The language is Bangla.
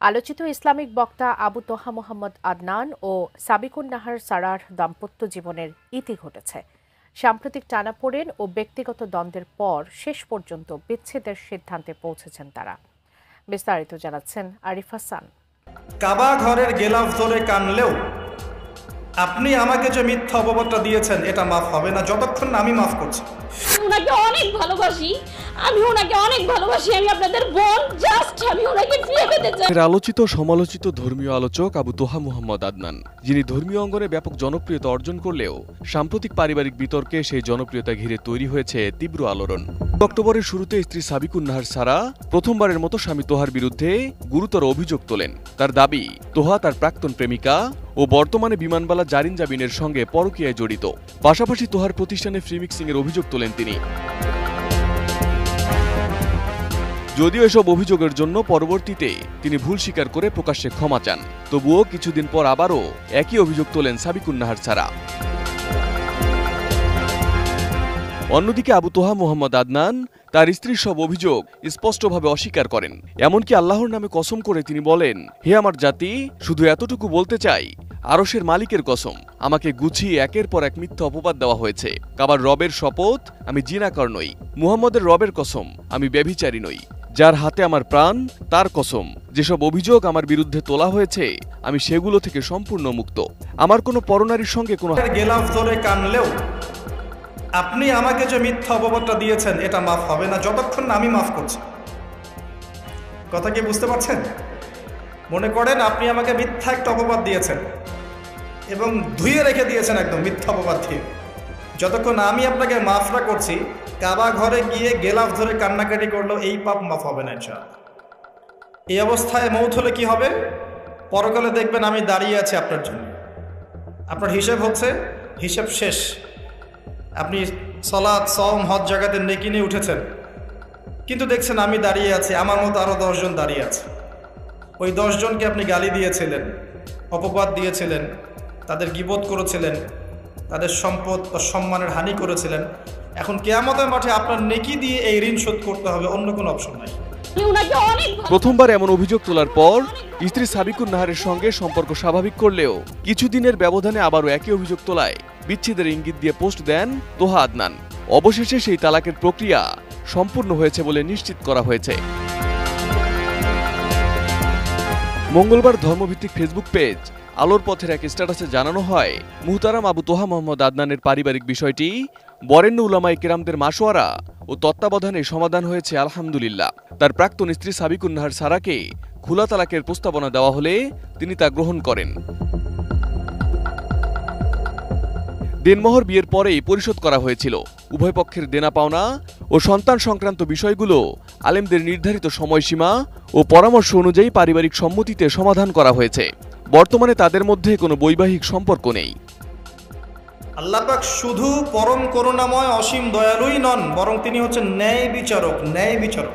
আলোচিত ইসলামিক বক্তা আবু তোহা মোহাম্মদ আদনান ও সাবিকুন নাহার সারার দাম্পত্য জীবনের ইতি ঘটেছে। সাম্প্রতিক টানাপোড়েন ও ব্যক্তিগত দ্বন্দ্বের পর শেষ পর্যন্ত বিচ্ছেদের সিদ্ধান্তে পৌঁছেছেন তারা। বিস্তারিত জানাচ্ছেন আরিফ হাসান। কাবা ঘরের গেলাফ ধরে কানলেও আপনি আমাকে যে মিথ্যা অপবাদটা দিয়েছেন এটা মাফ হবে না যতক্ষণ না আমি মাফ করছি। ওনাকে অনেক ভালোবাসি, আমি ওনাকে অনেক ভালোবাসি। আমি আপনাদের বোন, জাস্ট আমি ওনাকে ফিরে পেতে চাই। আলোচিত সমালোচিত ধর্মীয় আলোচক আবু তোহা মোহাম্মদ আদনান, যিনি ধর্মীয় অঙ্গনে ব্যাপক জনপ্রিয়তা অর্জন করলেও সাম্প্রতিক পারিবারিক বিতর্কে সেই জনপ্রিয়তা ঘিরে তৈরি হয়েছে তীব্র আলোড়ন। অক্টোবরের শুরুতে স্ত্রী সাবিকুন নাহার সারা প্রথমবারের মতো স্বামী তোহার বিরুদ্ধে গুরুতর অভিযোগ তোলেন। তার দাবি, তোহা তার প্রাক্তন প্রেমিকা ও বর্তমানে বিমানবালা জারিন জাবিনের সঙ্গে পরকীয়ায় জড়িত। পাশাপাশি তোহার প্রতিষ্ঠানে ফ্রি মিক্সিং এর অভিযোগ তোলেন তিনি। যদিও এসব অভিযোগের জন্য পরবর্তীতে তিনি ভুল স্বীকার করে প্রকাশ্যে ক্ষমা চান, তবুও কিছুদিন পর আবারও একই অভিযোগ তোলেন সাবিকুন নাহার সারা। অন্যদিকে আবু তোহা মোহাম্মদ আদনান তার স্ত্রীর সব অভিযোগ স্পষ্টভাবে অস্বীকার করেন। এমনকি আল্লাহর নামে কসম করে তিনি বলেন, হে আমার জাতি, শুধু এতটুকু বলতে চাই, আরশের মালিকের কসম, আমাকে গুছিয়ে একের পর এক মিথ্যা অপবাদ দেওয়া হয়েছে। কাবার রবের শপথ, আমি জিনাকার নই। মুহাম্মদের রবের কসম, আমি ব্যভিচারী নই। যার হাতে আমার প্রাণ, তার কসম, যেসব অভিযোগ আমার বিরুদ্ধে তোলা হয়েছে আমি সেগুলো থেকে সম্পূর্ণ মুক্ত। আমার কোনো পরনারীর সঙ্গে কোনো গেলাফ ধরে কানলেও আপনি আমাকে যে মিথ্যা অপবাদটা দিয়েছেন এটা মাফ হবে না যতক্ষণ না আমি মাফ করছি। কথা কি বুঝতে পারছেন? মনে করেন আপনি আমাকে মিথ্যা একটা অপবাদ দিয়েছেন এবং ধুয়ে রেখে দিয়েছেন একদম মিথ্যা অপবাদ দিয়ে। যতক্ষণ আমি আপনাকে মাফ না করছি, কাবা ঘরে গিয়ে গেলাফ ধরে কান্নাকাটি করলেও এই পাপ মাফ হবে না ইনশাআল্লাহ। এই অবস্থায় মৌত হলে কি হবে? পরকালে দেখবেন আমি দাঁড়িয়ে আছি আপনার জন্য। আপনার হিসেব হচ্ছে, হিসেব শেষ। আপনি সালাত, সওম, হজ জাকাতের নেকি নিয়ে উঠেছেন, কিন্তু দেখছেন আমি দাঁড়িয়ে আছি, আমার মতো আরো 10 জন দাঁড়িয়ে আছে। ওই 10 জনকে আপনি গালি দিয়েছিলেন, অপবাদ দিয়েছিলেন, তাদের গীবত করেছিলেন, তাদের সম্পদ বা সম্মানের হানি করেছিলেন। এখন কিয়ামতের মাঠে আপনার নেকি দিয়ে এই ঋণ শোধ করতে হবে, অন্য কোনো অপশন নাই। প্রথমবার এমন অভিযোগ তোলার পর স্ত্রী সাবিকুন নাহারের সঙ্গে সম্পর্ক স্বাভাবিক করলেও কিছুদিনের ব্যবধানে আবারও একই অভিযোগ তোলায় বিচ্ছেদের ইঙ্গিত দিয়ে পোস্ট দেন তোহা আদনান। অবশেষে সেই তালাকের প্রক্রিয়া সম্পূর্ণ হয়েছে বলে নিশ্চিত করা হয়েছে। মঙ্গলবার ধর্মভিত্তিক ফেসবুক পেজ আলোর পথের এক স্ট্যাটাসে জানানো হয়, মুহতারাম আবু তোহা মোহাম্মদ আদনানের পারিবারিক বিষয়টি বরেণ্য উলামায়ে কেরামদের মাশওয়ারা ও তত্ত্বাবধানে সমাধান হয়েছে আলহামদুলিল্লাহ। তার প্রাক্তন স্ত্রী সাবিকুন নাহার সারাকে খোলা তালাকের প্রস্তাবনা দেওয়া হলে তিনি তা গ্রহণ করেন। দেনমোহর বিয়ের পরেই পরিশোধ করা হয়েছিল। উভয় পক্ষের দেনা পাওনা ও সন্তান সংক্রান্ত বিষয়গুলো আলেমদের নির্ধারিত সময়সীমা ও পরামর্শ অনুযায়ী পারিবারিক সম্মতিতে সমাধান করা হয়েছে। বর্তমানে তাদের মধ্যে কোনো বৈবাহিক সম্পর্ক নেই। আল্লাহ পাক শুধু পরম করুণাময় অসীম দয়ালুই নন, বরং তিনি হচ্ছেন ন্যায় বিচারক।